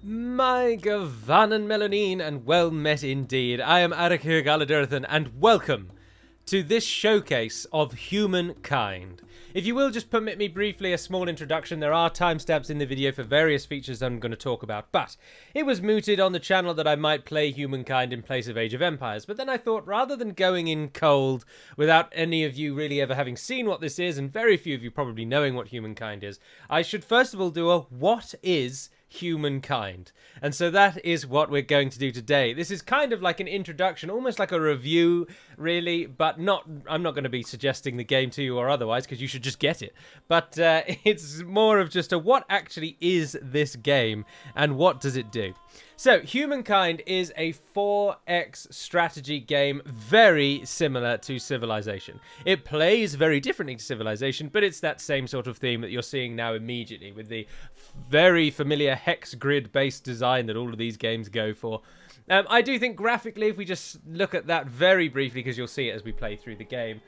My Gavan and Melanine, and well met indeed. I am A.K.A. Galadirthan, and welcome to this showcase of Humankind. If you will just permit me briefly a small introduction, there are timestamps in the video for various features I'm going to talk about, but it was mooted on the channel that I might play Humankind in place of Age of Empires, but then I thought rather than going in cold without any of you really ever having seen what this is, and very few of you probably knowing what Humankind is, I should first of all do a what is Humankind. And so that is what we're going to do today. This is kind of like an introduction, almost like a review, really, but I'm not going to be suggesting the game to you or otherwise, because you should just get it. But it's more of just a what actually is this game and what does it do. So, Humankind is a 4X strategy game very similar to Civilization. It plays very differently to Civilization, but it's that same sort of theme that you're seeing now immediately with the very familiar hex grid-based design that all of these games go for. I do think graphically, if we just look at that very briefly, because you'll see it as we play through the game,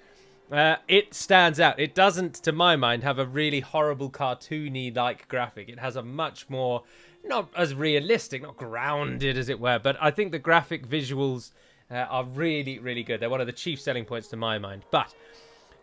it stands out. It doesn't, to my mind, have a really horrible cartoony-like graphic. It has a much more, not as realistic, not grounded as it were, but I think the graphic visuals are really, really good. They're one of the chief selling points to my mind. But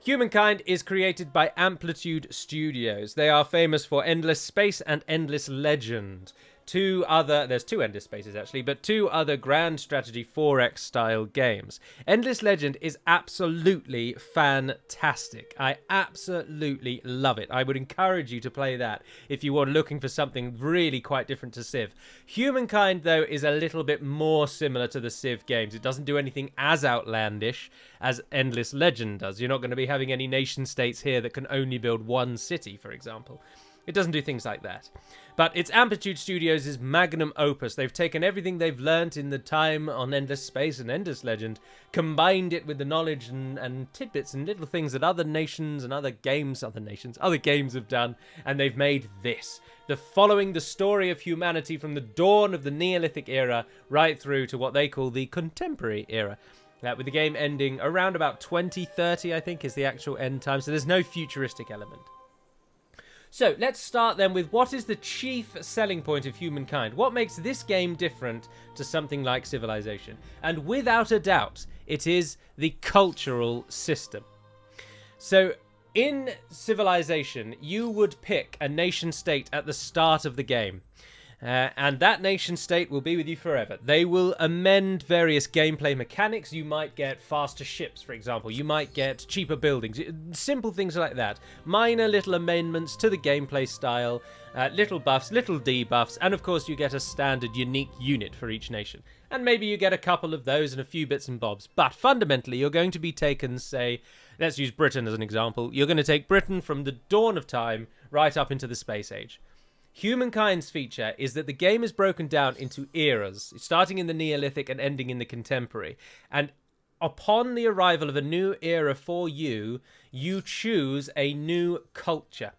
Humankind is created by Amplitude Studios. They are famous for Endless Space and Endless Legend. There's two Endless Spaces actually, but two other grand strategy 4X style games. Endless Legend is absolutely fantastic. I absolutely love it. I would encourage you to play that if you are looking for something really quite different to Civ. Humankind, though, is a little bit more similar to the Civ games. It doesn't do anything as outlandish as Endless Legend does. You're not going to be having any nation states here that can only build one city, for example. It doesn't do things like that. But it's Amplitude Studios' magnum opus. They've taken everything they've learnt in the time on Endless Space and Endless Legend, combined it with the knowledge and tidbits and little things that other games have done, and they've made this. Following the story of humanity from the dawn of the Neolithic era right through to what they call the contemporary era. With the game ending around about 2030, I think, is the actual end time. So there's no futuristic element. So, let's start then with what is the chief selling point of Humankind? What makes this game different to something like Civilization? And without a doubt, it is the cultural system. So, in Civilization, you would pick a nation-state at the start of the game. And that nation-state will be with you forever. They will amend various gameplay mechanics. You might get faster ships, for example. You might get cheaper buildings. Simple things like that. Minor little amendments to the gameplay style. Little buffs, little debuffs. And of course, you get a standard unique unit for each nation. And maybe you get a couple of those and a few bits and bobs. But fundamentally, you're going to be taken, say, let's use Britain as an example. You're going to take Britain from the dawn of time right up into the space age. Humankind's feature is that the game is broken down into eras, starting in the Neolithic and ending in the Contemporary. And upon the arrival of a new era for you, you choose a new culture.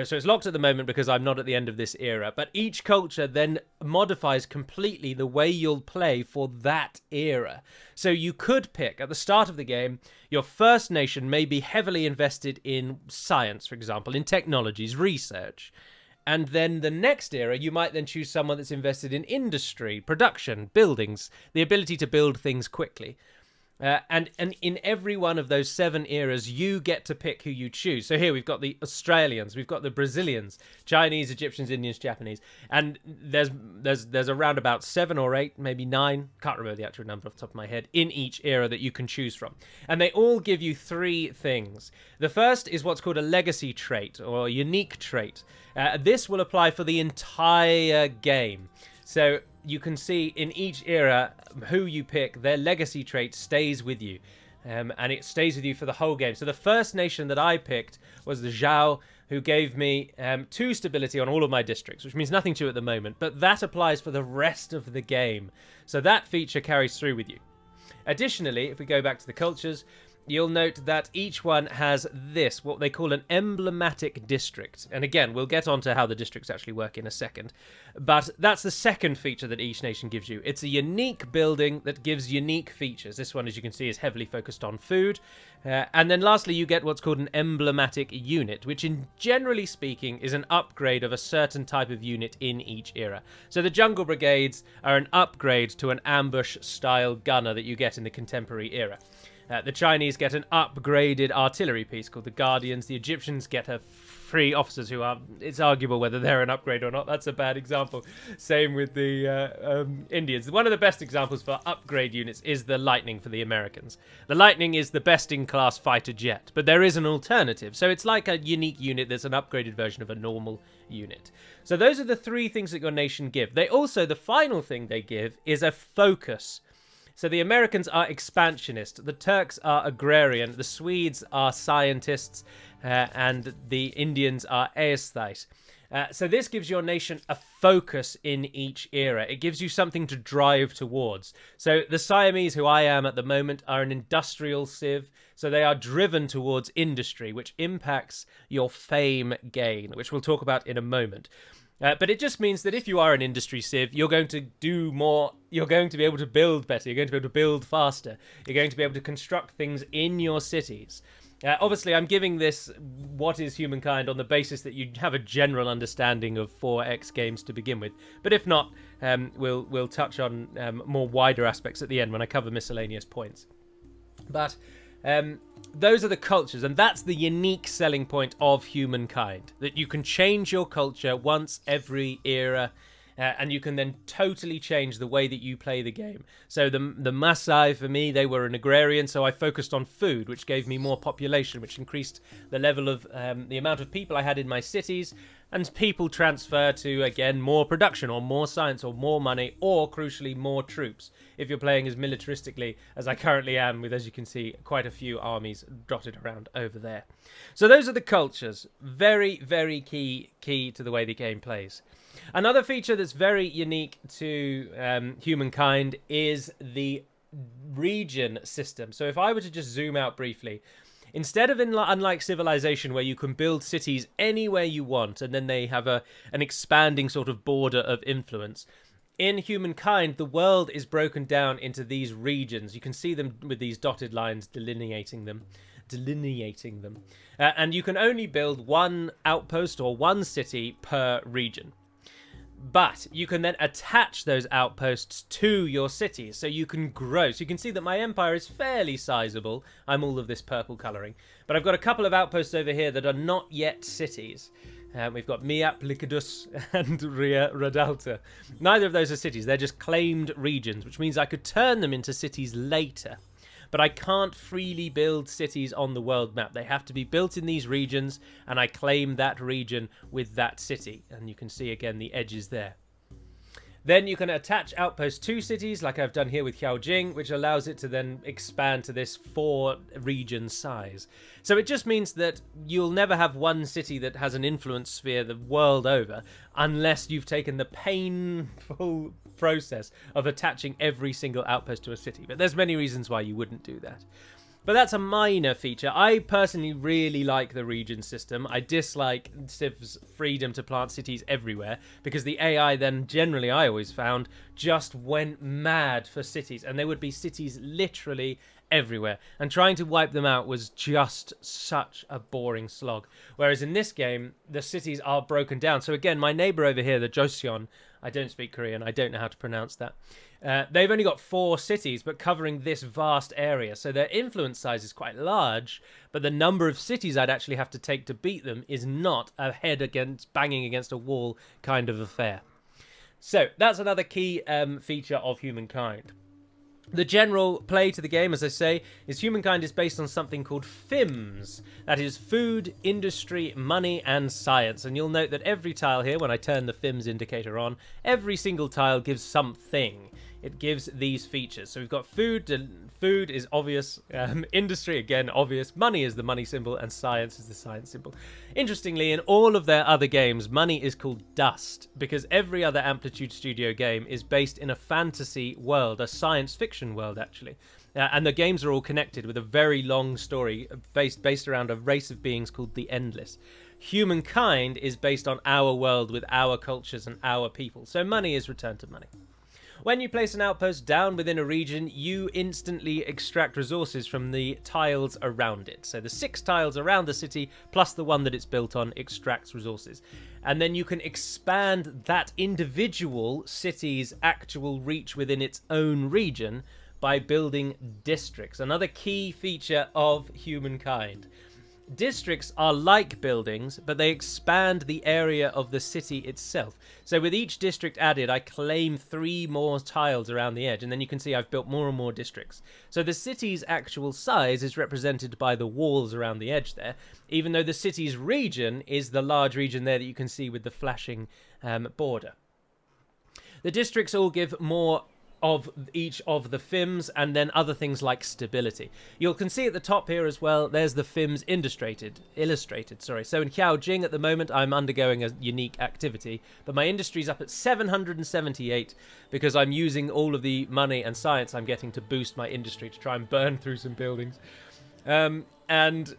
So it's locked at the moment because I'm not at the end of this era, but each culture then modifies completely the way you'll play for that era. So you could pick, at the start of the game, your first nation may be heavily invested in science, for example, in technologies, research. And then the next era, you might then choose someone that's invested in industry, production, buildings, the ability to build things quickly. And in every one of those 7 eras, you get to pick who you choose. So here we've got the Australians, we've got the Brazilians, Chinese, Egyptians, Indians, Japanese. And there's around about 7 or 8, maybe 9, can't remember the actual number off the top of my head, in each era that you can choose from. And they all give you 3 things. The first is what's called a legacy trait, or a unique trait. This will apply for the entire game. So you can see in each era who you pick, their legacy trait stays with you. And it stays with you for the whole game. So the first nation that I picked was the Zhao, who gave me 2 stability on all of my districts, which means nothing to at the moment. But that applies for the rest of the game. So that feature carries through with you. Additionally, if we go back to the cultures, you'll note that each one has this, what they call an emblematic district. And again, we'll get on to how the districts actually work in a second. But that's the second feature that each nation gives you. It's a unique building that gives unique features. This one, as you can see, is heavily focused on food. And then lastly, you get what's called an emblematic unit, which generally speaking is an upgrade of a certain type of unit in each era. So the jungle brigades are an upgrade to an ambush-style gunner that you get in the contemporary era. The Chinese get an upgraded artillery piece called the Guardians. The Egyptians get a free officers who are... It's arguable whether they're an upgrade or not. That's a bad example. Same with the Indians. One of the best examples for upgrade units is the Lightning for the Americans. The Lightning is the best-in-class fighter jet, but there is an alternative. So it's like a unique unit that's an upgraded version of a normal unit. So those are the three things that your nation give. They also, the final thing they give is a focus. So the Americans are expansionist, the Turks are agrarian, the Swedes are scientists, and the Indians are aesthete. So this gives your nation a focus in each era. It gives you something to drive towards. So the Siamese, who I am at the moment, are an industrial civ. So they are driven towards industry, which impacts your fame gain, which we'll talk about in a moment. But it just means that if you are an industry civ, you're going to do more, you're going to be able to build better, you're going to be able to build faster, you're going to be able to construct things in your cities. Obviously, I'm giving this what is Humankind on the basis that you have a general understanding of 4X games to begin with. But if not, we'll touch on more wider aspects at the end when I cover miscellaneous points. But those are the cultures, and that's the unique selling point of Humankind, that you can change your culture once every era, and you can then totally change the way that you play the game. So the Maasai, for me, they were an agrarian, so I focused on food, which gave me more population, which increased the level of the amount of people I had in my cities, and people transfer to, again, more production or more science or more money or, crucially, more troops. If you're playing as militaristically as I currently am, with, as you can see, quite a few armies dotted around over there. So those are the cultures. Very, very key to the way the game plays. Another feature that's very unique to Humankind is the region system. So if I were to just zoom out briefly, instead of unlike Civilization, where you can build cities anywhere you want, and then they have an expanding sort of border of influence, in Humankind, the world is broken down into these regions. You can see them with these dotted lines delineating them. And you can only build one outpost or one city per region. But you can then attach those outposts to your cities, so you can grow. So you can see that my empire is fairly sizable. I'm all of this purple colouring. But I've got a couple of outposts over here that are not yet cities. We've got Miap, Lycadus, and Ria Radalta. Neither of those are cities. They're just claimed regions, which means I could turn them into cities later. But I can't freely build cities on the world map. They have to be built in these regions, and I claim that region with that city. And you can see, again, the edges there. Then you can attach outposts to cities, like I've done here with Xiaojing, which allows it to then expand to this 4-region size. So it just means that you'll never have one city that has an influence sphere the world over, unless you've taken the painful process of attaching every single outpost to a city. But there's many reasons why you wouldn't do that. But that's a minor feature. I personally really like the region system. I dislike Civ's freedom to plant cities everywhere, because the AI then, generally I always found, just went mad for cities. And there would be cities literally everywhere. And trying to wipe them out was just such a boring slog. Whereas in this game, the cities are broken down. So again, my neighbor over here, the Joseon, I don't speak Korean, I don't know how to pronounce that. They've only got 4 cities, but covering this vast area. So their influence size is quite large, but the number of cities I'd actually have to take to beat them is not a head against banging against a wall kind of affair. So that's another key feature of Humankind. The general play to the game, as I say, is Humankind is based on something called FIMS. That is food, industry, money, and science. And you'll note that every tile here, when I turn the FIMS indicator on, every single tile gives something. It gives these features. So we've got food. Food is obvious. Industry, again, obvious. Money is the money symbol, and science is the science symbol. Interestingly, in all of their other games, money is called dust, because every other Amplitude Studio game is based in a fantasy world, a science fiction world, actually. And the games are all connected with a very long story based around a race of beings called the Endless. Humankind is based on our world with our cultures and our people. So money is returned to money. When you place an outpost down within a region, you instantly extract resources from the tiles around it. So the 6 tiles around the city, plus the one that it's built on, extracts resources. And then you can expand that individual city's actual reach within its own region by building districts. Another key feature of Humankind. Districts are like buildings, but they expand the area of the city itself. So with each district added, I claim 3 more tiles around the edge, and then you can see I've built more and more districts. So the city's actual size is represented by the walls around the edge there, even though the city's region is the large region there that you can see with the flashing border. The districts all give more of each of the FIMS, and then other things like stability. You can see at the top here as well, there's the FIMS illustrated. So in Xiaojing at the moment, I'm undergoing a unique activity, but my industry's up at 778 because I'm using all of the money and science I'm getting to boost my industry to try and burn through some buildings. And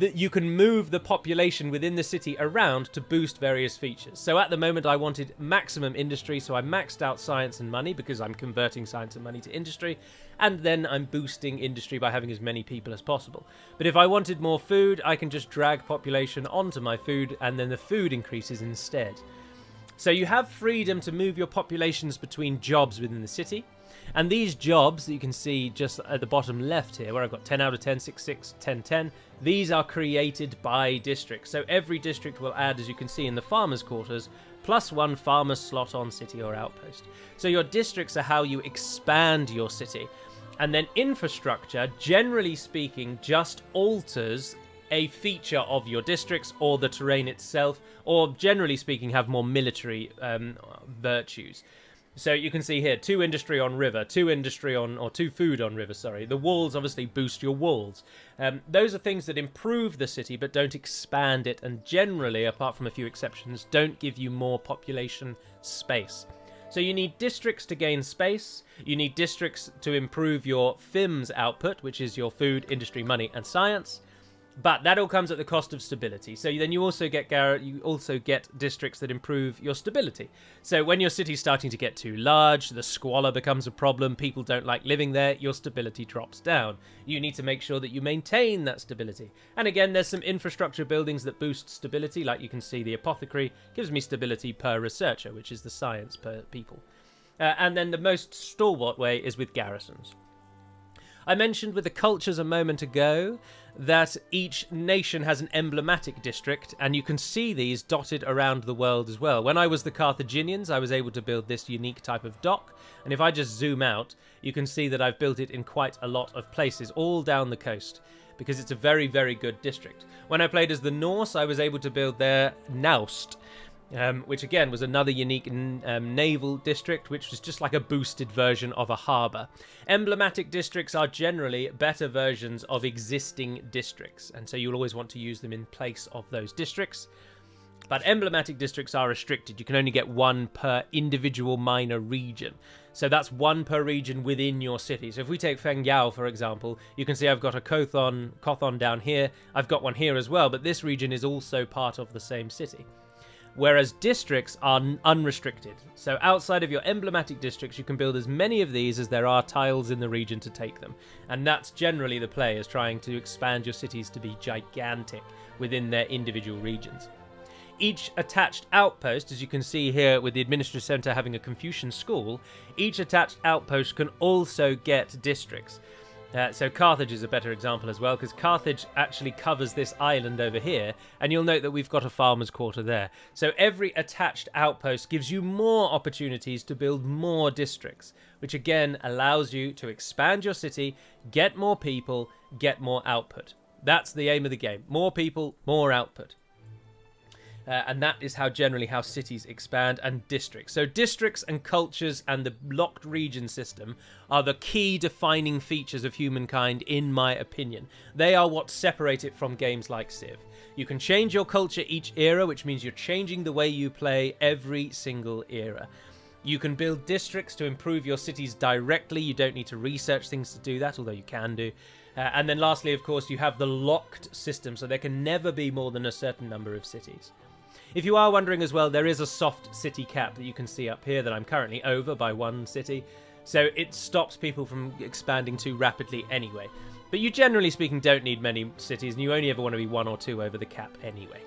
you can move the population within the city around to boost various features. So at the moment I wanted maximum industry, so I maxed out science and money because I'm converting science and money to industry, and then I'm boosting industry by having as many people as possible. But if I wanted more food, I can just drag population onto my food, and then the food increases instead. So you have freedom to move your populations between jobs within the city. And these jobs that you can see just at the bottom left here, where I've got 10 out of 10, 6, 6, 10, 10, these are created by districts. So every district will add, as you can see in the farmers' quarters, +1 farmer's slot on city or outpost. So your districts are how you expand your city. And then infrastructure, generally speaking, just alters a feature of your districts or the terrain itself, or generally speaking, have more military virtues. So you can see here, 2 industry on river, 2 industry on, or 2 food on river, sorry. The walls obviously boost your walls. Those are things that improve the city, but don't expand it, and generally, apart from a few exceptions, don't give you more population space. So you need districts to gain space, you need districts to improve your FIMS output, which is your food, industry, money, and science. But that all comes at the cost of stability. So then you also get districts that improve your stability. So when your city's starting to get too large, the squalor becomes a problem, people don't like living there, your stability drops down. You need to make sure that you maintain that stability. And again, there's some infrastructure buildings that boost stability, like you can see the apothecary gives me stability per researcher, which is the science per people. And then the most stalwart way is with garrisons. I mentioned with the cultures a moment ago that each nation has an emblematic district, and you can see these dotted around the world as well. When I was the Carthaginians, I was able to build this unique type of dock, and if I just zoom out, you can see that I've built it in quite a lot of places, all down the coast, because it's a very, very good district. When I played as the Norse, I was able to build their Naust, which again was another unique naval district, which was just like a boosted version of a harbour. Emblematic districts are generally better versions of existing districts, and so you'll always want to use them in place of those districts. But emblematic districts are restricted. You can only get 1 per individual minor region. So that's 1 per region within your city. So if we take Fengyao, for example, you can see I've got a Kothon down here. I've got one here as well, but this region is also part of the same city. Whereas districts are unrestricted. So outside of your emblematic districts, you can build as many of these as there are tiles in the region to take them. And that's generally the play, is trying to expand your cities to be gigantic within their individual regions. Each attached outpost, as you can see here with the administrative centre having a Confucian school, each attached outpost can also get districts. So Carthage is a better example as well, because Carthage actually covers this island over here, and you'll note that we've got a farmer's quarter there. So every attached outpost gives you more opportunities to build more districts, which again allows you to expand your city, get more people, get more output. That's the aim of the game. More people, more output. And that is how cities expand, and districts. So districts and cultures and the locked region system are the key defining features of Humankind, in my opinion. They are what separate it from games like Civ. You can change your culture each era, which means you're changing the way you play every single era. You can build districts to improve your cities directly. You don't need to research things to do that, although you can do. And then lastly, of course, you have the locked system, so there can never be more than a certain number of cities. If you are wondering as well, there is a soft city cap that you can see up here that I'm currently over by 1 city. So it stops people from expanding too rapidly anyway. But you generally speaking don't need many cities, and you only ever want to be 1 or 2 over the cap anyway.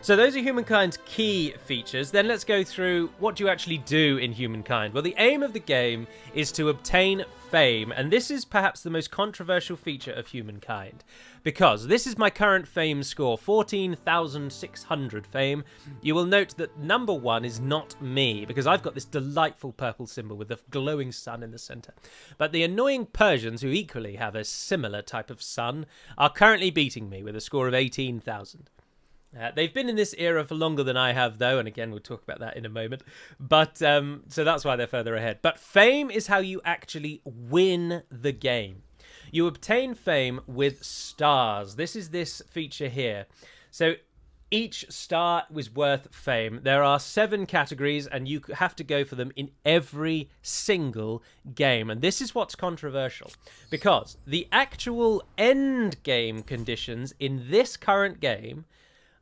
So those are Humankind's key features. Then let's go through what you actually do in Humankind. Well, the aim of the game is to obtain fame, and this is perhaps the most controversial feature of Humankind, because this is my current fame score, 14,600 fame. You will note that number 1 is not me, because I've got this delightful purple symbol with a glowing sun in the center. But the annoying Persians, who equally have a similar type of sun, are currently beating me with a score of 18,000. They've been in this era for longer than I have, though, and again, we'll talk about that in a moment. But so that's why they're further ahead. But fame is how you actually win the game. You obtain fame with stars. This is this feature here. So each star was worth fame. There are 7 categories, and you have to go for them in every single game. And this is what's controversial, because the actual end game conditions in this current game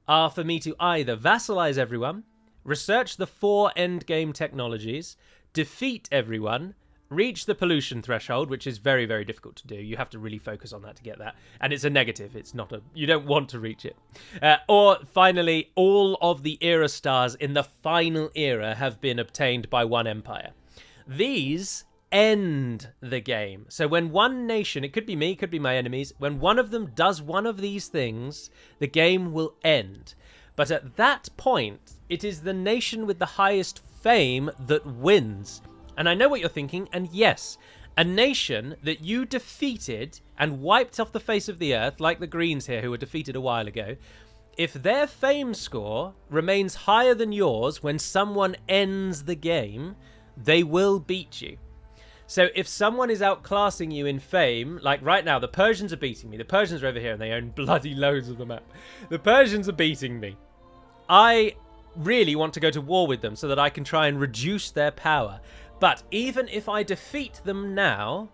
are for me to either vassalize everyone, research the 4 endgame technologies, defeat everyone, reach the pollution threshold, which is very, very difficult to do. You have to really focus on that to get that. And it's a negative. It's not a... You don't want to reach it. Or finally, all of the era stars in the final era have been obtained by one empire. These end the game. So when one nation, it could be me, it could be my enemies, when one of them does one of these things, the game will end. But at that point, it is the nation with the highest fame that wins. And I know what you're thinking, and yes, a nation that you defeated and wiped off the face of the earth, like the Greens here who were defeated a while ago, if their fame score remains higher than yours when someone ends the game, they will beat you. So if someone is outclassing you in fame, like right now, the Persians are beating me. The Persians are over here and they own bloody loads of the map. The Persians are beating me. I really want to go to war with them so that I can try and reduce their power. But even if I defeat them now,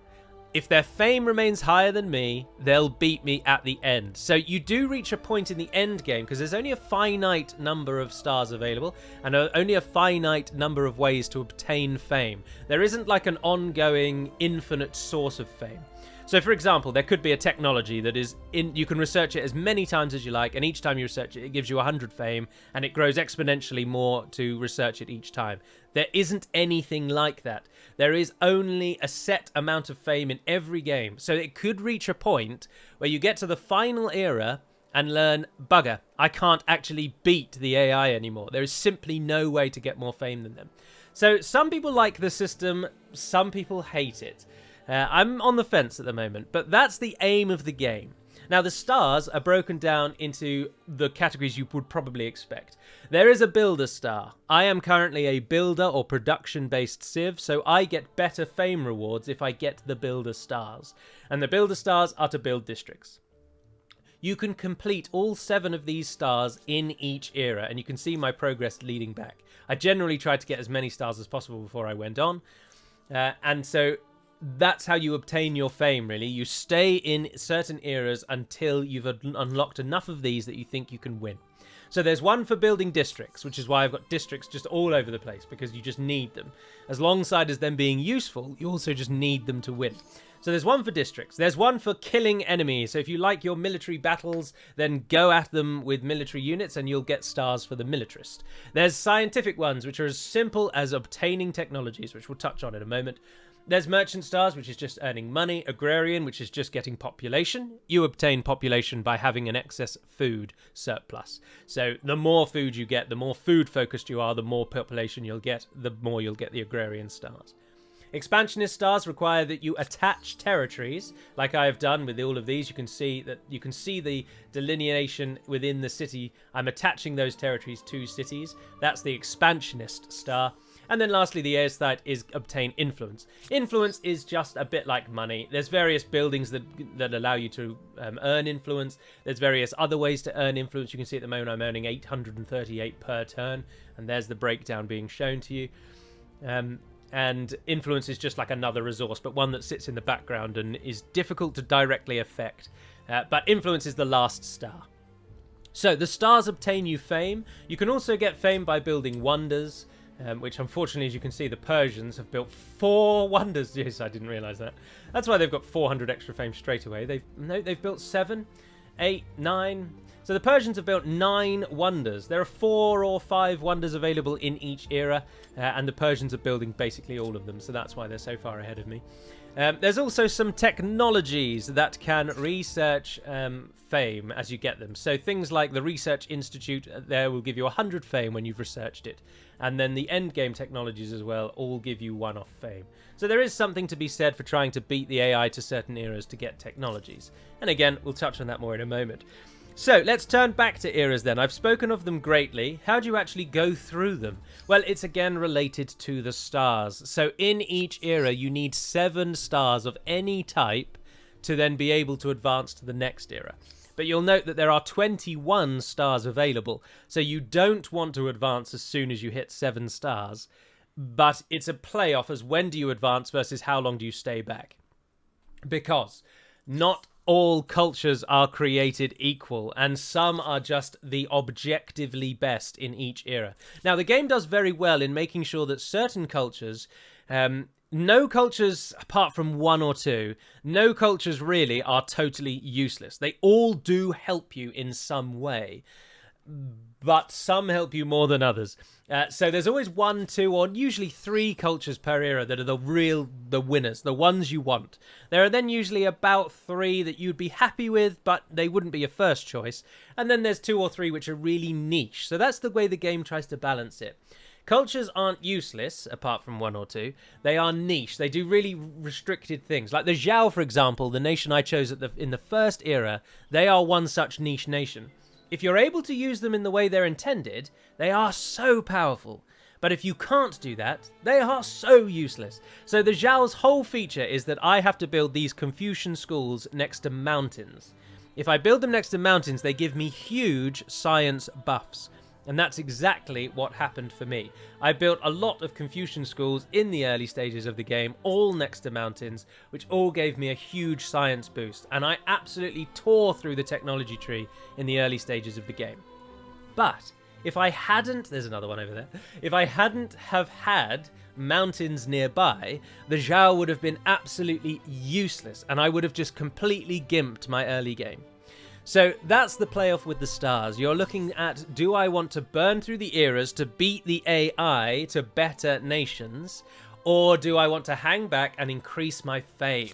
if their fame remains higher than me, they'll beat me at the end. So you do reach a point in the end game, because there's only a finite number of stars available and only a finite number of ways to obtain fame. There isn't like an ongoing infinite source of fame. So for example, there could be a technology that is you can research it as many times as you like, and each time you research it, it gives you 100 fame, and it grows exponentially more to research it each time. There isn't anything like that. There is only a set amount of fame in every game. So it could reach a point where you get to the final era and learn, bugger, I can't actually beat the AI anymore. There is simply no way to get more fame than them. So some people like the system, some people hate it. I'm on the fence at the moment, but that's the aim of the game. Now, the stars are broken down into the categories you would probably expect. There is a builder star. I am currently a builder or production-based civ, so I get better fame rewards if I get the builder stars. And the builder stars are to build districts. You can complete all 7 of these stars in each era, and you can see my progress leading back. I generally tried to get as many stars as possible before I went on, and so that's how you obtain your fame, really. You stay in certain eras until you've unlocked enough of these that you think you can win. So there's one for building districts, which is why I've got districts just all over the place, because you just need them. As alongside as them being useful, you also just need them to win. So there's one for districts. There's one for killing enemies. So if you like your military battles, then go at them with military units and you'll get stars for the militarist. There's scientific ones, which are as simple as obtaining technologies, which we'll touch on in a moment. There's merchant stars, which is just earning money. Agrarian, which is just getting population. You obtain population by having an excess food surplus. So the more food you get, the more food focused you are, the more population you'll get, the more you'll get the agrarian stars. Expansionist stars require that you attach territories, like I have done with all of these. You can see the delineation within the city. I'm attaching those territories to cities. That's the expansionist star. And then lastly, the aesthete is obtain influence. Influence is just a bit like money. There's various buildings that allow you to earn influence. There's various other ways to earn influence. You can see at the moment I'm earning 838 per turn, and there's the breakdown being shown to you. And influence is just like another resource, but one that sits in the background and is difficult to directly affect. But influence is the last star. So the stars obtain you fame. You can also get fame by building wonders, which unfortunately, as you can see, the Persians have built 4 wonders. Yes, I didn't realize that. That's why they've got 400 extra fame straight away. They've built 7, 8, 9. So the Persians have built 9 wonders. There are 4 or 5 wonders available in each era, and the Persians are building basically all of them. So that's why they're so far ahead of me. There's also some technologies that can research fame as you get them. So things like the Research Institute there will give you 100 fame when you've researched it. And then the endgame technologies as well all give you 1 off fame. So there is something to be said for trying to beat the AI to certain eras to get technologies. And again, we'll touch on that more in a moment. So let's turn back to eras then. I've spoken of them greatly. How do you actually go through them? Well, it's again related to the stars. So in each era, you need 7 stars of any type to then be able to advance to the next era. But you'll note that there are 21 stars available. So you don't want to advance as soon as you hit 7 stars. But it's a playoff as when do you advance versus how long do you stay back. Because not all cultures are created equal, and some are just the objectively best in each era. Now, the game does very well in making sure that certain cultures, no cultures, apart from 1 or 2, no cultures really are totally useless. They all do help you in some way, but some help you more than others. So there's always 1, 2, or usually 3 cultures per era that are the winners, the ones you want. There are then usually about 3 that you'd be happy with, but they wouldn't be your first choice. And then there's 2 or 3 which are really niche. So that's the way the game tries to balance it. Cultures aren't useless, apart from 1 or 2. They are niche. They do really restricted things. Like the Zhao, for example, the nation I chose in the first era, they are one such niche nation. If you're able to use them in the way they're intended, they are so powerful. But if you can't do that, they are so useless. So the Zhao's whole feature is that I have to build these Confucian schools next to mountains. If I build them next to mountains, they give me huge science buffs. And that's exactly what happened for me. I built a lot of Confucian schools in the early stages of the game, all next to mountains, which all gave me a huge science boost. And I absolutely tore through the technology tree in the early stages of the game. But if I hadn't, there's another one over there. If I hadn't have had mountains nearby, the Zhao would have been absolutely useless. And I would have just completely gimped my early game. So that's the playoff with the stars. You're looking at, do I want to burn through the eras to beat the AI to better nations, or do I want to hang back and increase my fame?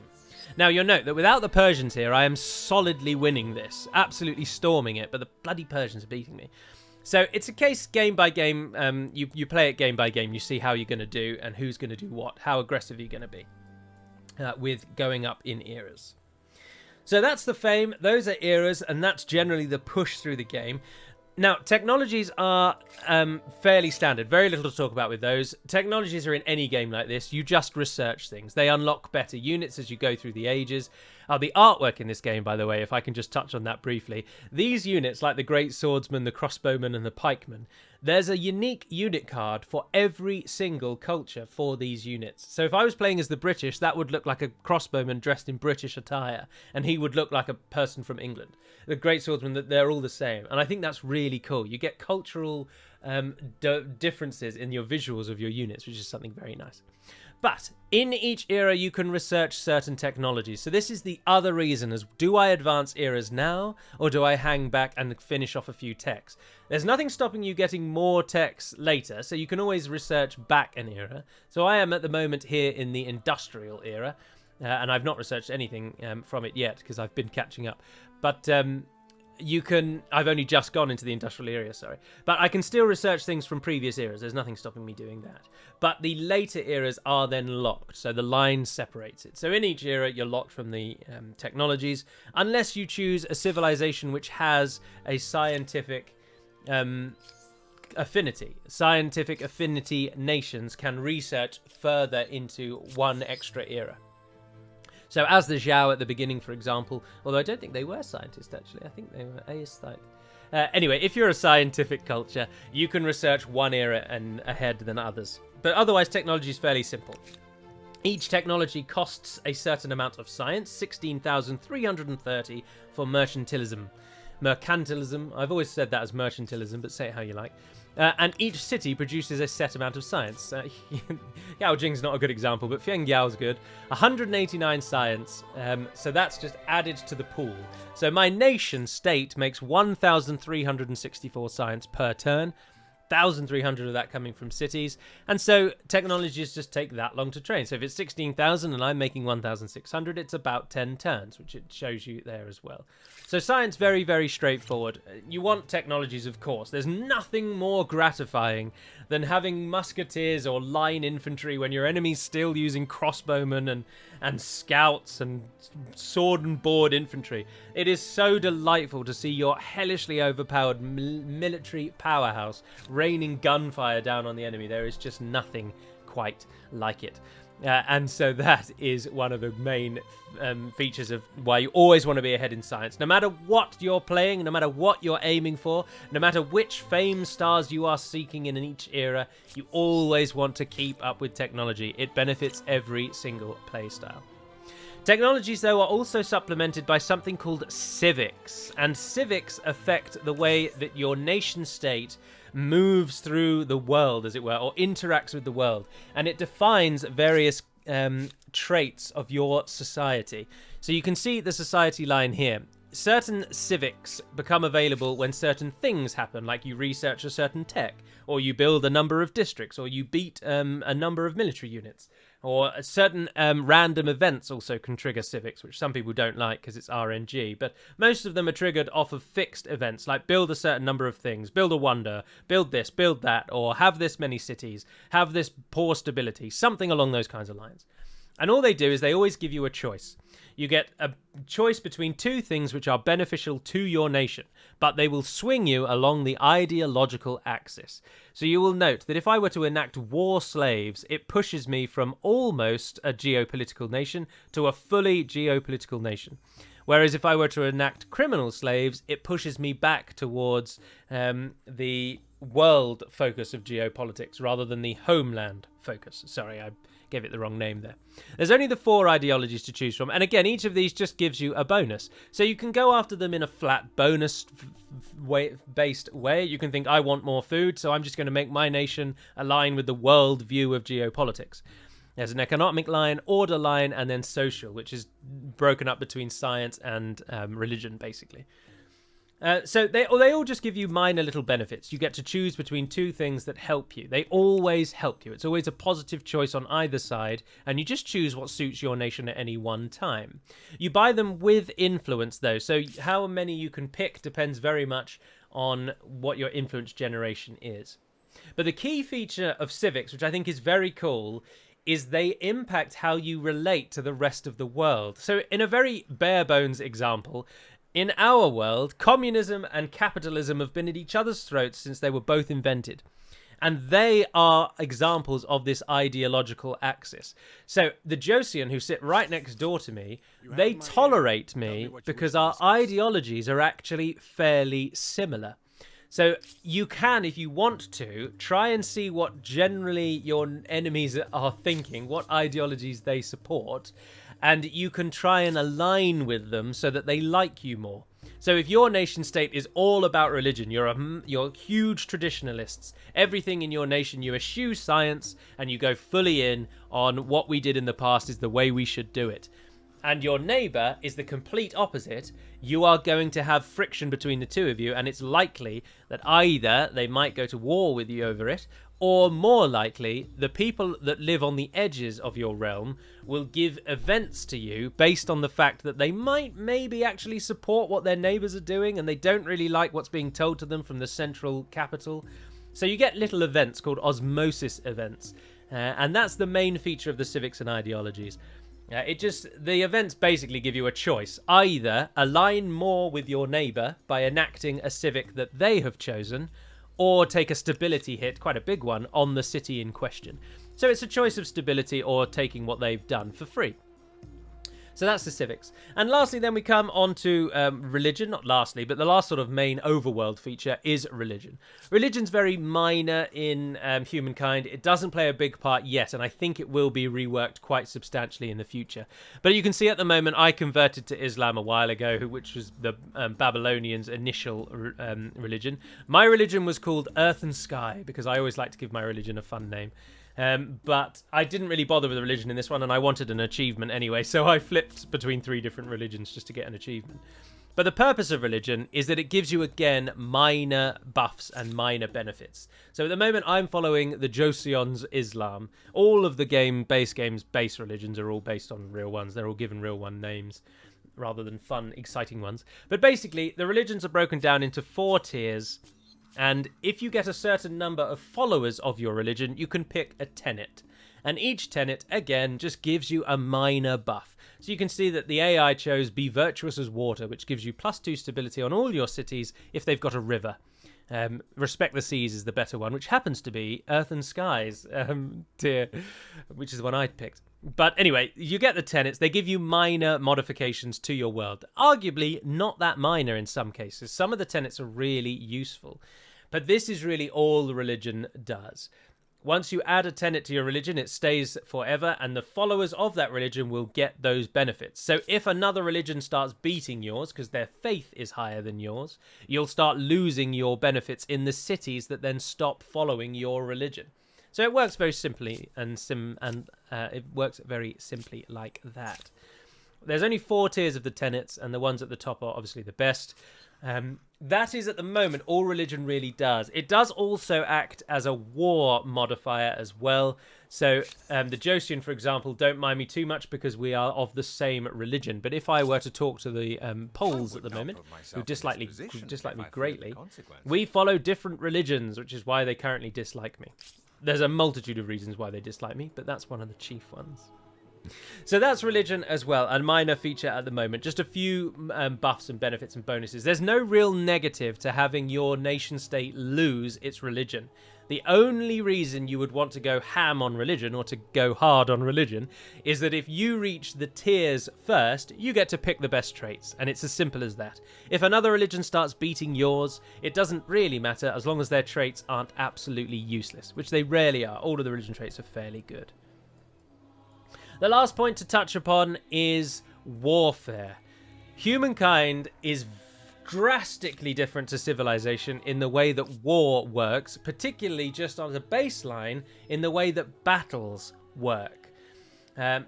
Now, you'll note that without the Persians here, I am solidly winning this, absolutely storming it, but the bloody Persians are beating me. So it's a case game by game. You play it game by game. You see how you're going to do and who's going to do what, how aggressive you're going to be with going up in eras. So that's the fame, those are eras, and that's generally the push through the game. Now, technologies are fairly standard. Very little to talk about with those. Technologies are in any game like this. You just research things. They unlock better units as you go through the ages. The artwork in this game, by the way, if I can just touch on that briefly. These units, like the Great Swordsman, the Crossbowman, and the Pikeman, there's a unique unit card for every single culture for these units. So if I was playing as the British, that would look like a crossbowman dressed in British attire, and he would look like a person from England. The Great Swordsman, they're all the same, and I think that's really cool. You get cultural differences in your visuals of your units, which is something very nice. But in each era, you can research certain technologies. So this is the other reason, is do I advance eras now, or do I hang back and finish off a few techs? There's nothing stopping you getting more techs later, so you can always research back an era. So I am at the moment here in the industrial era, and I've not researched anything from it yet, because I've been catching up. But I've only just gone into the industrial area, sorry. But I can still research things from previous eras. There's nothing stopping me doing that. But the later eras are then locked, so the line separates it. So in each era, you're locked from the technologies, unless you choose a civilization which has a scientific affinity. Scientific affinity nations can research further into one extra era. So as the Zhao at the beginning, for example, although I don't think they were scientists, actually. I think they were aesthetic. Anyway, if you're a scientific culture, you can research one era and ahead than others. But otherwise, technology is fairly simple. Each technology costs a certain amount of science, 16,330 for mercantilism. Mercantilism, I've always said that as mercantilism, but say it how you like. And each city produces a set amount of science. Yaojing's not a good example, but Fengyao's good. 189 science, so that's just added to the pool. So my nation state makes 1,364 science per turn. 1,300 of that coming from cities, and so technologies just take that long to train. So if it's 16,000 and I'm making 1,600, it's about 10 turns, which it shows you there as well. So science, very, very straightforward. You want technologies, of course. There's nothing more gratifying than having musketeers or line infantry when your enemy's still using crossbowmen and scouts and sword and board infantry. It is so delightful to see your hellishly overpowered military powerhouse raining gunfire down on the enemy. There is just nothing quite like it. And so that is one of the main features of why you always want to be ahead in science. No matter what you're playing, no matter what you're aiming for, no matter which fame stars you are seeking in each era, you always want to keep up with technology. It benefits every single playstyle. Technologies, though, are also supplemented by something called civics, and civics affect the way that your nation state moves through the world, as it were, or interacts with the world, and it defines various traits of your society. So you can see the society line here. Certain civics become available when certain things happen, like you research a certain tech, or you build a number of districts, or you beat a number of military units. Or certain random events also can trigger civics, which some people don't like because it's RNG. But most of them are triggered off of fixed events, like build a certain number of things, build a wonder, build this, build that, or have this many cities, have this poor stability, something along those kinds of lines. And all they do is they always give you a choice. You get a choice between two things which are beneficial to your nation, but they will swing you along the ideological axis. So you will note that if I were to enact war slaves, it pushes me from almost a geopolitical nation to a fully geopolitical nation. Whereas if I were to enact criminal slaves, it pushes me back towards the world focus of geopolitics rather than the homeland focus. Sorry, I gave it the wrong name there. There's only the 4 ideologies to choose from, and again, each of these just gives you a bonus. So you can go after them in a flat bonus-based way. You can think, I want more food, so I'm just going to make my nation align with the world view of geopolitics. There's an economic line, order line, and then social, which is broken up between science and religion, basically. So they all just give you minor little benefits. You get to choose between two things that help you. They always help you. It's always a positive choice on either side, and you just choose what suits your nation at any one time. You buy them with influence, though, so how many you can pick depends very much on what your influence generation is. But the key feature of civics, which I think is very cool, is they impact how you relate to the rest of the world. So in a very bare bones example, in our world, communism and capitalism have been at each other's throats since they were both invented. And they are examples of this ideological axis. So the Joseon, who sit right next door to me, they tolerate me because our ideologies are actually fairly similar. So you can, if you want to, try and see what generally your enemies are thinking, what ideologies they support, and you can try and align with them so that they like you more. So if your nation state is all about religion, you're huge traditionalists, everything in your nation, you eschew science, and you go fully in on what we did in the past is the way we should do it. And your neighbor is the complete opposite, you are going to have friction between the two of you, and it's likely that either they might go to war with you over it, or more likely, the people that live on the edges of your realm will give events to you based on the fact that they might maybe actually support what their neighbors are doing, and they don't really like what's being told to them from the central capital. So you get little events called osmosis events, and that's the main feature of the civics and ideologies. The events basically give you a choice. Either align more with your neighbor by enacting a civic that they have chosen, or take a stability hit, quite a big one, on the city in question. So it's a choice of stability or taking what they've done for free. So that's the civics. And lastly, then we come on to religion. Not lastly, but the last sort of main overworld feature is religion. Religion's very minor in Humankind. It doesn't play a big part yet, and I think it will be reworked quite substantially in the future. But you can see at the moment, I converted to Islam a while ago, which was the Babylonians' initial religion. My religion was called Earth and Sky, because I always like to give my religion a fun name. But I didn't really bother with the religion in this one, and I wanted an achievement anyway, so I flipped between 3 different religions just to get an achievement. But the purpose of religion is that it gives you, again, minor buffs and minor benefits. So at the moment, I'm following the Joseon's Islam. All of the base game's base religions are all based on real ones. They're all given real one names rather than fun, exciting ones. But basically, the religions are broken down into 4 tiers. And if you get a certain number of followers of your religion, you can pick a tenet. And each tenet, again, just gives you a minor buff. So you can see that the AI chose Be Virtuous as Water, which gives you +2 stability on all your cities if they've got a river. Respect the Seas is the better one, which happens to be Earth and Skies tier, which is the one I'd picked. But anyway, you get the tenets. They give you minor modifications to your world. Arguably not that minor in some cases. Some of the tenets are really useful. But this is really all the religion does. Once you add a tenet to your religion, it stays forever, and the followers of that religion will get those benefits. So if another religion starts beating yours, because their faith is higher than yours, you'll start losing your benefits in the cities that then stop following your religion. So it works very simply, and it works very simply like that. There's only 4 tiers of the tenets, and the ones at the top are obviously the best. That is, at the moment, all religion really does. It does also act as a war modifier as well. So the Joseon, for example, don't mind me too much because we are of the same religion. But if I were to talk to the Poles at the moment, who dislike me greatly, we follow different religions, which is why they currently dislike me. There's a multitude of reasons why they dislike me, but that's one of the chief ones. So that's religion as well, a minor feature at the moment. Just a few buffs and benefits and bonuses. There's no real negative to having your nation state lose its religion. The only reason you would want to go ham on religion, or to go hard on religion, is that if you reach the tiers first, you get to pick the best traits, and it's as simple as that. If another religion starts beating yours, it doesn't really matter as long as their traits aren't absolutely useless, which they rarely are. All of the religion traits are fairly good. The last point to touch upon is warfare. Humankind is drastically different to civilization in the way that war works, particularly just on the baseline in the way that battles work.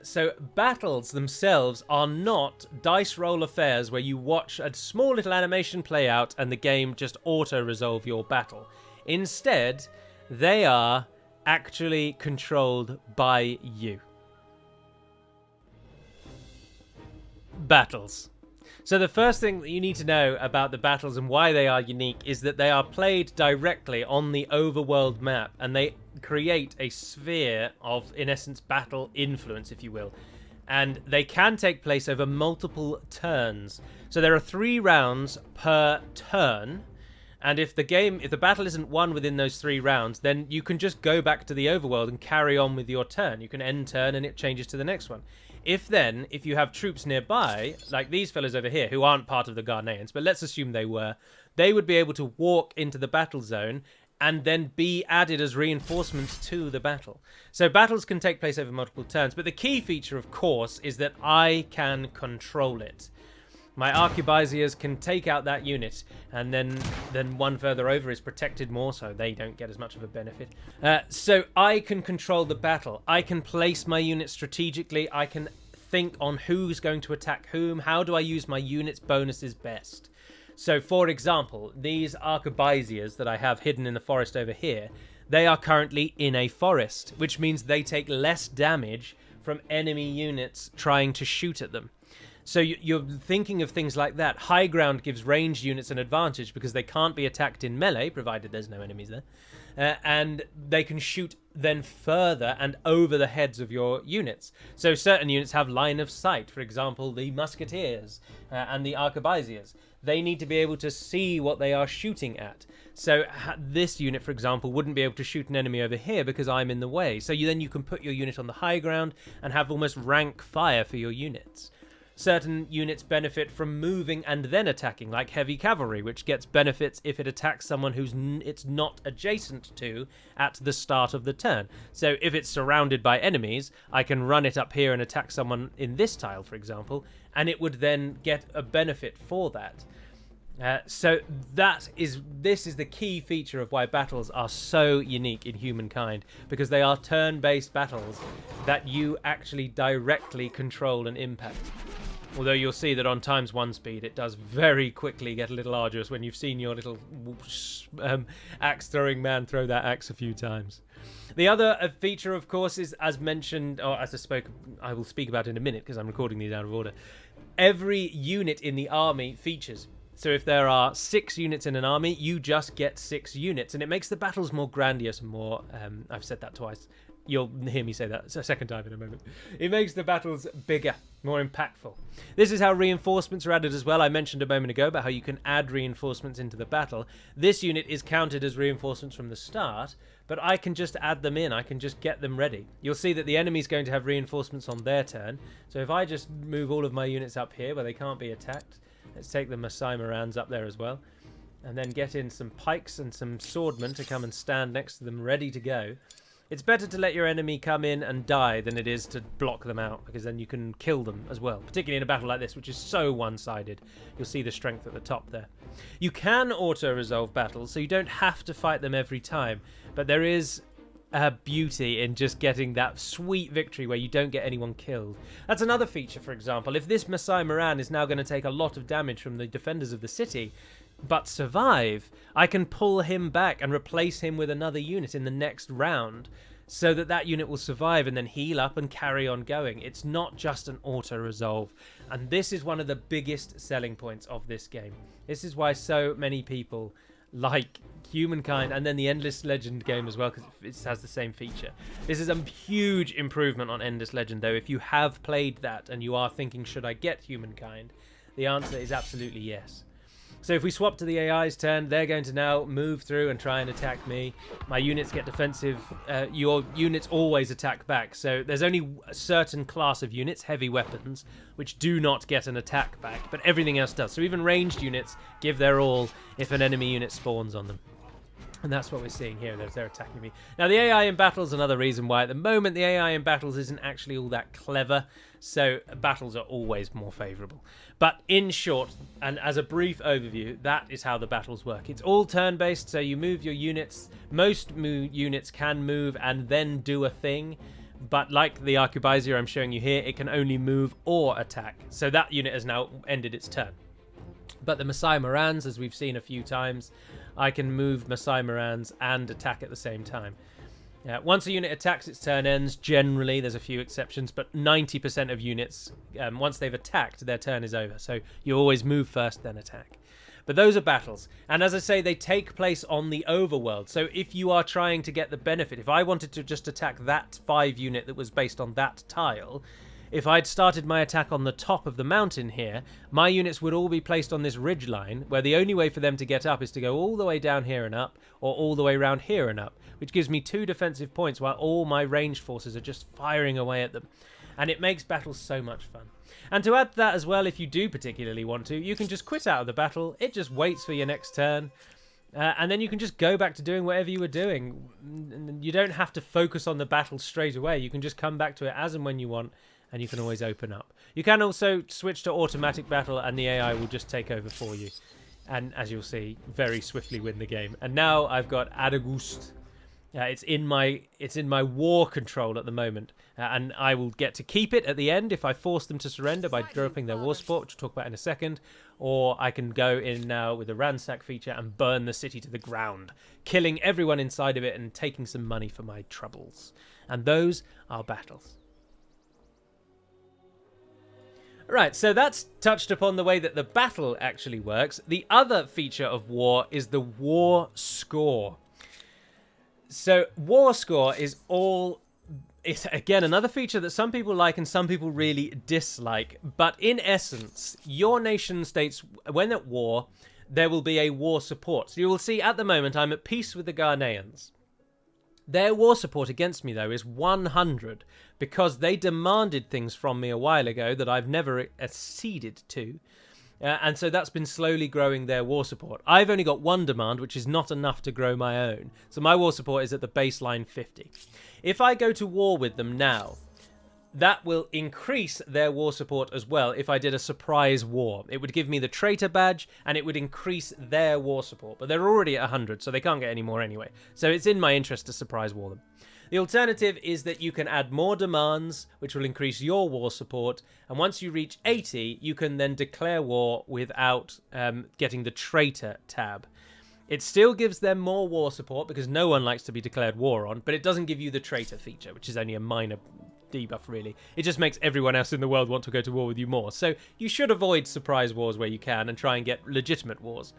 So battles themselves are not dice roll affairs where you watch a small little animation play out and the game just auto-resolve your battle. Instead, they are actually controlled by you. Battles. So the first thing that you need to know about the battles and why they are unique is that they are played directly on the overworld map, and they create a sphere of, in essence, battle influence, if you will. And they can take place over multiple turns. So there are 3 rounds per turn, and if the battle isn't won within those 3 rounds, then you can just go back to the overworld and carry on with your turn. You can end turn and it changes to the next one. If you have troops nearby, like these fellas over here, who aren't part of the Ghanaians, but let's assume they were, they would be able to walk into the battle zone and then be added as reinforcements to the battle. So battles can take place over multiple turns, but the key feature, of course, is that I can control it. My arquebusiers can take out that unit, and then one further over is protected more, so they don't get as much of a benefit. So I can control the battle. I can place my units strategically. I can think on who's going to attack whom. How do I use my units' bonuses best? So, for example, these arquebusiers that I have hidden in the forest over here, they are currently in a forest, which means they take less damage from enemy units trying to shoot at them. So you're thinking of things like that. High ground gives ranged units an advantage because they can't be attacked in melee, provided there's no enemies there. And they can shoot then further and over the heads of your units. So certain units have line of sight. For example, the musketeers and the arquebusiers. They need to be able to see what they are shooting at. So this unit, for example, wouldn't be able to shoot an enemy over here because I'm in the way. So then you can put your unit on the high ground and have almost rank fire for your units. Certain units benefit from moving and then attacking, like heavy cavalry, which gets benefits if it attacks someone who's it's not adjacent to at the start of the turn. So if it's surrounded by enemies, I can run it up here and attack someone in this tile, for example, and it would then get a benefit for that. So this is the key feature of why battles are so unique in Humankind, because they are turn-based battles that you actually directly control and impact. Although you'll see that on ×1 speed, it does very quickly get a little arduous when you've seen your little axe-throwing man throw that axe a few times. The other feature, of course, is, as mentioned, or as I will speak about in a minute because I'm recording these out of order, every unit in the army features. So if there are 6 units in an army, you just get 6 units, and it makes the battles more grandiose and more... I've said that twice. You'll hear me say that a second time in a moment. It makes the battles bigger, more impactful. This is how reinforcements are added as well. I mentioned a moment ago about how you can add reinforcements into the battle. This unit is counted as reinforcements from the start, but I can just add them in. I can just get them ready. You'll see that the enemy's going to have reinforcements on their turn. So if I just move all of my units up here where they can't be attacked, let's take the Masai Morans up there as well, and then get in some pikes and some swordmen to come and stand next to them ready to go. It's better to let your enemy come in and die than it is to block them out, because then you can kill them as well, particularly in a battle like this, which is so one-sided. You'll see the strength at the top there. You can auto-resolve battles, so you don't have to fight them every time, but there is a beauty in just getting that sweet victory where you don't get anyone killed. That's another feature, for example. If this Masai Moran is now going to take a lot of damage from the defenders of the city, but survive, I can pull him back and replace him with another unit in the next round so that that unit will survive and then heal up and carry on going. It's not just an auto-resolve, and this is one of the biggest selling points of this game. This is why so many people like Humankind and then the Endless Legend game as well, because it has the same feature. This is a huge improvement on Endless Legend, though. If you have played that and you are thinking, should I get Humankind? The answer is absolutely yes. So if we swap to the AI's turn, they're going to now move through and try and attack me. My units get defensive. Your units always attack back. So there's only a certain class of units, heavy weapons, which do not get an attack back, but everything else does. So even ranged units give their all if an enemy unit spawns on them. And that's what we're seeing here. They're attacking me. Now, the AI in battles, another reason why at the moment the AI in battles isn't actually all that clever. So battles are always more favourable. But in short, and as a brief overview, that is how the battles work. It's all turn-based, so you move your units. Most units can move and then do a thing. But like the Arquebusier I'm showing you here, it can only move or attack. So that unit has now ended its turn. But the Masai Morans, as we've seen a few times, I can move Masai Morans and attack at the same time. Once a unit attacks, its turn ends. Generally, there's a few exceptions, but 90% of units, once they've attacked, their turn is over. So you always move first, then attack. But those are battles. And as I say, they take place on the overworld. So if you are trying to get the benefit, if I wanted to just attack that 5 unit that was based on that tile, if I'd started my attack on the top of the mountain here, my units would all be placed on this ridge line, where the only way for them to get up is to go all the way down here and up, or all the way around here and up, which gives me 2 defensive points while all my ranged forces are just firing away at them. And it makes battles so much fun. And to add to that as well, if you do particularly want to, you can just quit out of the battle. It just waits for your next turn. And then you can just go back to doing whatever you were doing. You don't have to focus on the battle straight away. You can just come back to it as and when you want, and you can always open up. You can also switch to automatic battle, and the AI will just take over for you. And as you'll see, very swiftly win the game. And now I've got Adagust. It's in my war control at the moment, and I will get to keep it at the end if I force them to surrender by dropping their war support, which we'll talk about in a second, or I can go in now with the ransack feature and burn the city to the ground, killing everyone inside of it and taking some money for my troubles. And those are battles. Right, so that's touched upon the way that the battle actually works. The other feature of war is the war score. So war score is it's again another feature that some people like and some people really dislike. But in essence, your nation states, when at war, there will be a war support. So you will see at the moment I'm at peace with the Ghanaians. Their war support against me, though, is 100 because they demanded things from me a while ago that I've never acceded to. And so that's been slowly growing their war support. I've only got one demand, which is not enough to grow my own. So my war support is at the baseline 50. If I go to war with them now, that will increase their war support as well if I did a surprise war. It would give me the traitor badge, and it would increase their war support. But they're already at 100, so they can't get any more anyway. So it's in my interest to surprise war them. The alternative is that you can add more demands, which will increase your war support. And once you reach 80, you can then declare war without getting the traitor tab. It still gives them more war support because no one likes to be declared war on, but it doesn't give you the traitor feature, which is only a minor debuff, really. It just makes everyone else in the world want to go to war with you more. So you should avoid surprise wars where you can and try and get legitimate wars.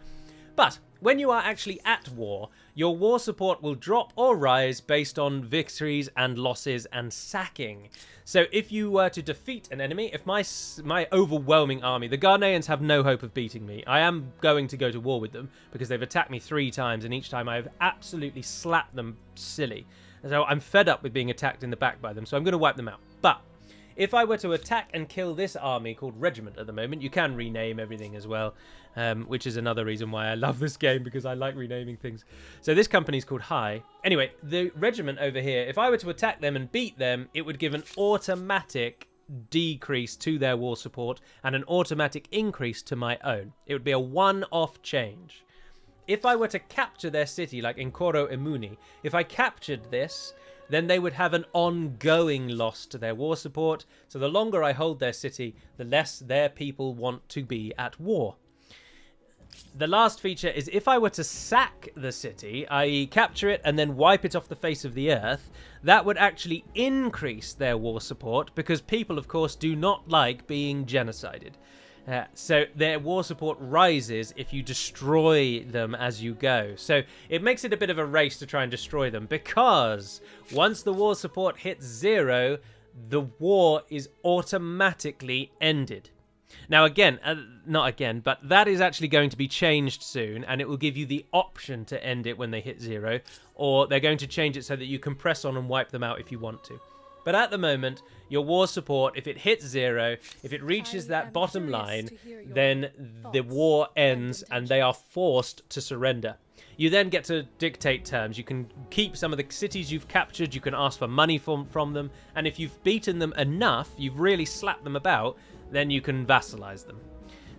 But when you are actually at war, your war support will drop or rise based on victories and losses and sacking. So if you were to defeat an enemy, if my overwhelming army, the Ghanaians have no hope of beating me. I am going to go to war with them because they've attacked me 3 times, and each time I have absolutely slapped them silly. So I'm fed up with being attacked in the back by them, so I'm going to wipe them out. But if I were to attack and kill this army called Regiment at the moment, you can rename everything as well, which is another reason why I love this game, because I like renaming things. So this company's called High. Anyway, the Regiment over here, if I were to attack them and beat them, it would give an automatic decrease to their war support and an automatic increase to my own. It would be a one-off change. If I were to capture their city, like Nkoro Emuni, if I captured this, then they would have an ongoing loss to their war support. So the longer I hold their city, the less their people want to be at war. The last feature is if I were to sack the city, i.e. capture it and then wipe it off the face of the earth, that would actually increase their war support because people, of course, do not like being genocided. So their war support rises if you destroy them as you go. So it makes it a bit of a race to try and destroy them, because once the war support hits 0, the war is automatically ended. Now again, not again, but that is actually going to be changed soon, and it will give you the option to end it when they hit 0, or they're going to change it so that you can press on and wipe them out if you want to. But at the moment, your war support, if it hits 0, if it reaches that bottom line, then the war ends and they are forced to surrender. You then get to dictate terms. You can keep some of the cities you've captured, you can ask for money from them, and if you've beaten them enough, you've really slapped them about, then you can vassalize them.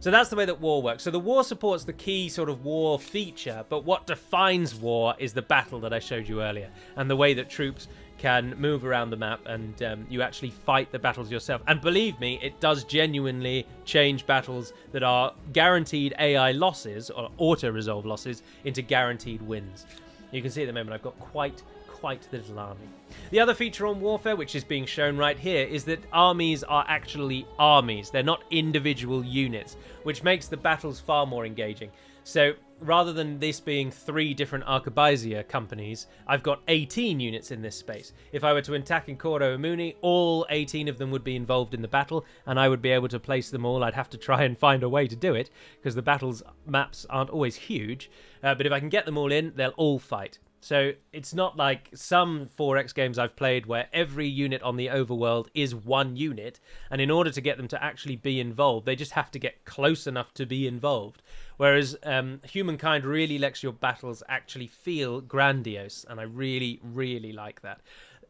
So that's the way that war works. So the war support's the key sort of war feature, but what defines war is the battle that I showed you earlier, and the way that troops can move around the map, and you actually fight the battles yourself. And believe me, it does genuinely change battles that are guaranteed AI losses or auto-resolve losses into guaranteed wins. You can see at the moment I've got quite the little army. The other feature on warfare, which is being shown right here, is that armies are actually armies. They're not individual units, which makes the battles far more engaging. So rather than this being 3 different Arquebusier companies, I've got 18 units in this space. If I were to attack in Nkoro Emuni, all 18 of them would be involved in the battle, and I would be able to place them all. I'd have to try and find a way to do it, because the battle's maps aren't always huge. But if I can get them all in, they'll all fight. So it's not like some 4X games I've played where every unit on the overworld is one unit, and in order to get them to actually be involved, they just have to get close enough to be involved. Whereas Humankind really lets your battles actually feel grandiose, and I really, really like that.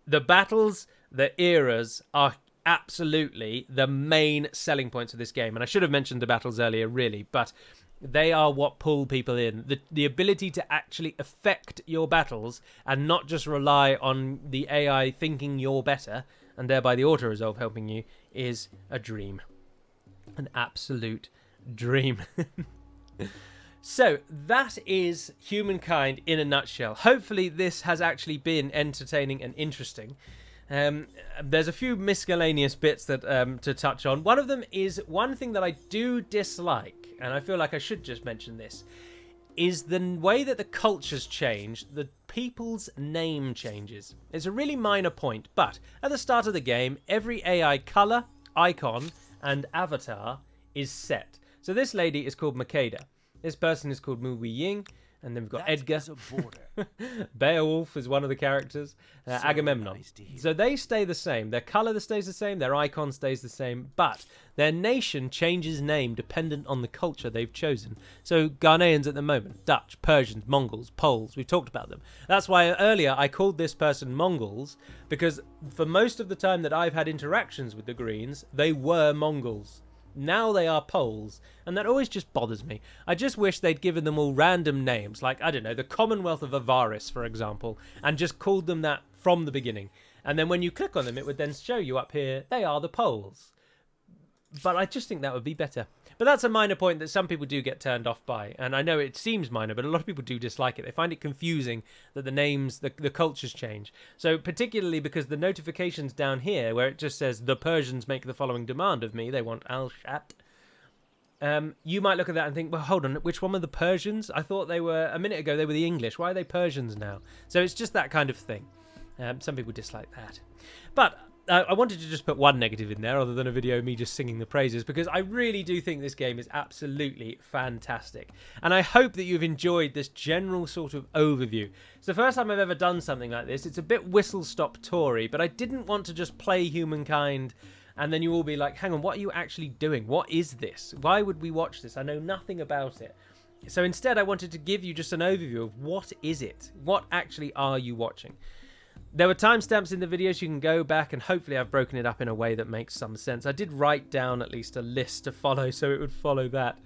The battles, the eras, are absolutely the main selling points of this game, and I should have mentioned the battles earlier, really, but they are what pull people in. The ability to actually affect your battles and not just rely on the AI thinking you're better and thereby the auto-resolve helping you is a dream. An absolute dream. So that is Humankind in a nutshell. Hopefully this has actually been entertaining and interesting. There's a few miscellaneous bits that to touch on. One of them is one thing that I do dislike, and I feel like I should just mention this, is the way that the cultures change, the people's name changes. It's a really minor point, but at the start of the game, every AI color, icon, and avatar is set. So this lady is called Makeda. This person is called Mu Wei Ying. And then we've got That Edgar. is a border. Beowulf is one of the characters. So Agamemnon. nice to hear. So they stay the same. Their colour stays the same. Their icon stays the same. But their nation changes name dependent on the culture they've chosen. So Ghanaians at the moment, Dutch, Persians, Mongols, Poles. We've talked about them. That's why earlier I called this person Mongols, because for most of the time that I've had interactions with the Greens, they were Mongols. Now they are Poles, and that always just bothers me. I just wish they'd given them all random names, like, I don't know, the Commonwealth of Avaris, for example, and just called them that from the beginning. And then when you click on them, it would then show you up here, they are the Poles. But I just think that would be better. But that's a minor point that some people do get turned off by. And I know it seems minor, but a lot of people do dislike it. They find it confusing that the names, the cultures change. So particularly because the notifications down here, where it just says, the Persians make the following demand of me, they want Al-Shat. You might look at that and think, well, hold on, which one were the Persians? I thought they were, a minute ago, they were the English. Why are they Persians now? So it's just that kind of thing. Some people dislike that. But I wanted to just put one negative in there other than a video of me just singing the praises, because I really do think this game is absolutely fantastic. And I hope that you've enjoyed this general sort of overview. It's the first time I've ever done something like this. It's a bit whistle-stop toury, but I didn't want to just play Humankind and then you all be like, hang on, what are you actually doing? What is this? Why would we watch this? I know nothing about it. So instead, I wanted to give you just an overview of what is it? What actually are you watching? There were timestamps in the video, so you can go back, and hopefully I've broken it up in a way that makes some sense. I did write down at least a list to follow, so it would follow that.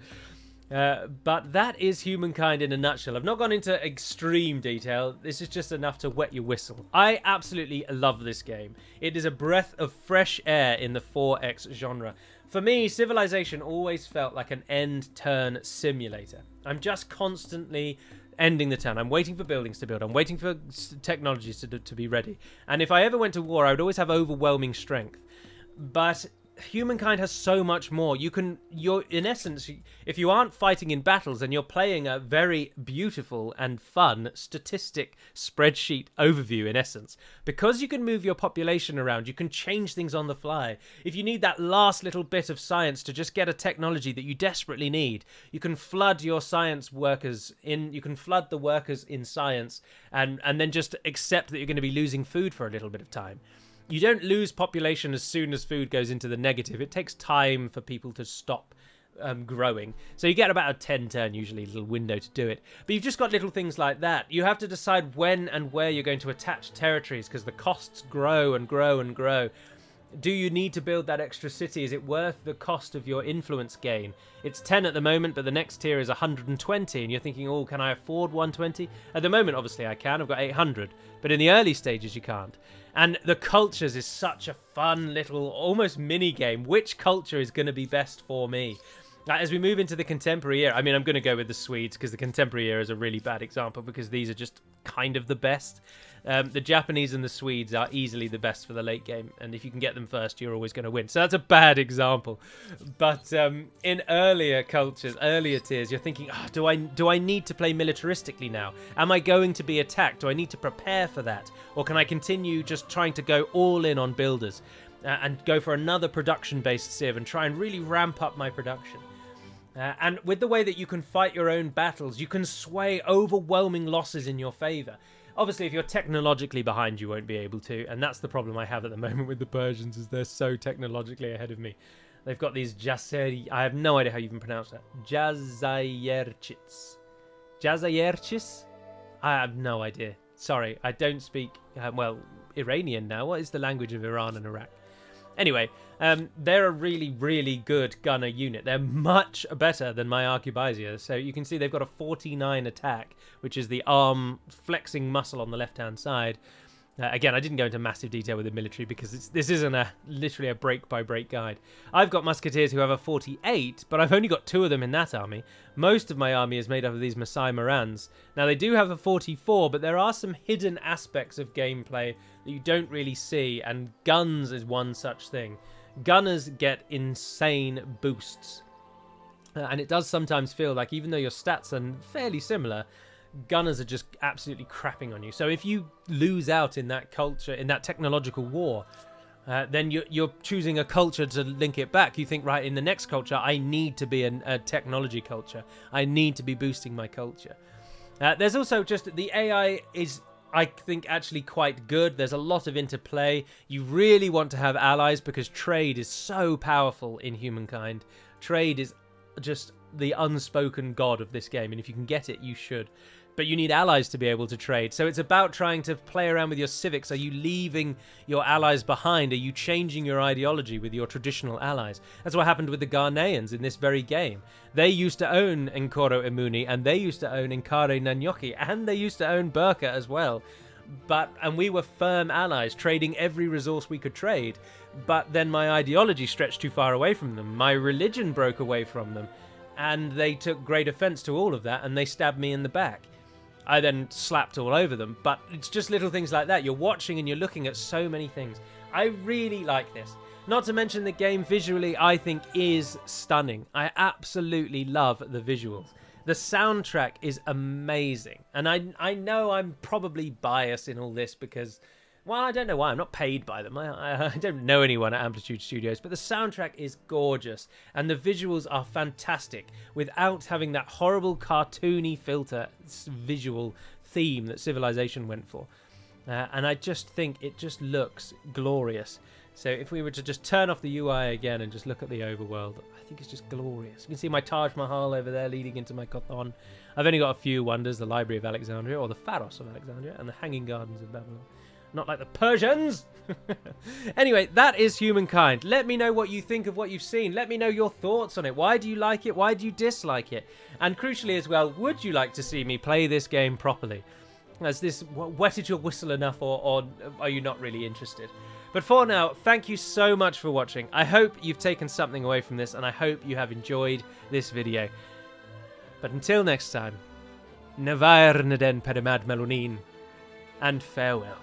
But that is Humankind in a nutshell. I've not gone into extreme detail. This is just enough to wet your whistle. I absolutely love this game. It is a breath of fresh air in the 4X genre. For me, Civilization always felt like an end-turn simulator. I'm just constantly ending the turn. I'm waiting for buildings to build. I'm waiting for technologies to be ready. And if I ever went to war, I would always have overwhelming strength. But Humankind has so much more. You're in essence, if you aren't fighting in battles, then you're playing a very beautiful and fun statistic spreadsheet overview in essence. Because you can move your population around, you can change things on the fly. If you need that last little bit of science to just get a technology that you desperately need, you can flood your science workers in, you can flood the workers in science and then just accept that you're going to be losing food for a little bit of time. You don't lose population as soon as food goes into the negative. It takes time for people to stop growing. So you get about a 10 turn, usually, little window to do it. But you've just got little things like that. You have to decide when and where you're going to attach territories because the costs grow and grow and grow. Do you need to build that extra city? Is it worth the cost of your influence gain? It's 10 at the moment, but the next tier is 120, and you're thinking, oh, can I afford 120? At the moment, obviously, I can. I've got 800. But in the early stages, you can't. And the cultures is such a fun little, almost mini game. Which culture is going to be best for me? As we move into the contemporary era, I mean, I'm going to go with the Swedes because the contemporary era is a really bad example because these are just kind of the best. The Japanese and the Swedes are easily the best for the late game, and if you can get them first, you're always going to win. So that's a bad example. But in earlier cultures, earlier tiers, you're thinking, oh, do I need to play militaristically now? Am I going to be attacked? Do I need to prepare for that? Or can I continue just trying to go all in on builders and go for another production-based civ and try and really ramp up my production? And with the way that you can fight your own battles, you can sway overwhelming losses in your favour. Obviously, if you're technologically behind, you won't be able to, and that's the problem I have at the moment with the Persians, is they're so technologically ahead of me. They've got these Jaseri... I have no idea how you even pronounce that. Jazayerchits. Jazayerchis? I have no idea. Sorry, I don't speak, Iranian now. What is the language of Iran and Iraq? Anyway, they're a really, really good gunner unit. They're much better than my Arquebusiers. So you can see they've got a 49 attack, which is the arm flexing muscle on the left-hand side. Again, I didn't go into massive detail with the military because this isn't literally a break-by-break guide. I've got musketeers who have a 48, but I've only got 2 of them in that army. Most of my army is made up of these Masai Morans. Now, they do have a 44, but there are some hidden aspects of gameplay that you don't really see, and guns is one such thing. Gunners get insane boosts, and it does sometimes feel like even though your stats are fairly similar, gunners are just absolutely crapping on you. So if you lose out in that culture, in that technological war, then you're choosing a culture to link it back. You think, right, in the next culture, I need to be a technology culture. I need to be boosting my culture. There's also just the AI is, I think, actually quite good. There's a lot of interplay. You really want to have allies because trade is so powerful in Humankind. Trade is just the unspoken god of this game, and if you can get it, you should. But you need allies to be able to trade. So it's about trying to play around with your civics. Are you leaving your allies behind? Are you changing your ideology with your traditional allies? That's what happened with the Ghanaians in this very game. They used to own Nkoro Imuni, and they used to own Nkare Nanyoki, and they used to own Burka as well. And we were firm allies, trading every resource we could trade. But then my ideology stretched too far away from them. My religion broke away from them. And they took great offense to all of that, and they stabbed me in the back. I then slapped all over them, but it's just little things like that. You're watching and you're looking at so many things. I really like this. Not to mention the game visually, I think, is stunning. I absolutely love the visuals. The soundtrack is amazing. And I know I'm probably biased in all this because, well, I don't know why. I'm not paid by them. I don't know anyone at Amplitude Studios, but the soundtrack is gorgeous and the visuals are fantastic without having that horrible cartoony filter visual theme that Civilization went for. And I just think it just looks glorious. So if we were to just turn off the UI again and just look at the overworld, I think it's just glorious. You can see my Taj Mahal over there leading into my Kothon. I've only got a few wonders, the Library of Alexandria, or the Pharos of Alexandria, and the Hanging Gardens of Babylon. Not like the Persians! Anyway, that is Humankind. Let me know what you think of what you've seen. Let me know your thoughts on it. Why do you like it? Why do you dislike it? And crucially as well, would you like to see me play this game properly? Has this wetted your whistle enough, or are you not really interested? But for now, thank you so much for watching. I hope you've taken something away from this, and I hope you have enjoyed this video. But until next time, Nevair Neden Pedimad Melonin, and farewell.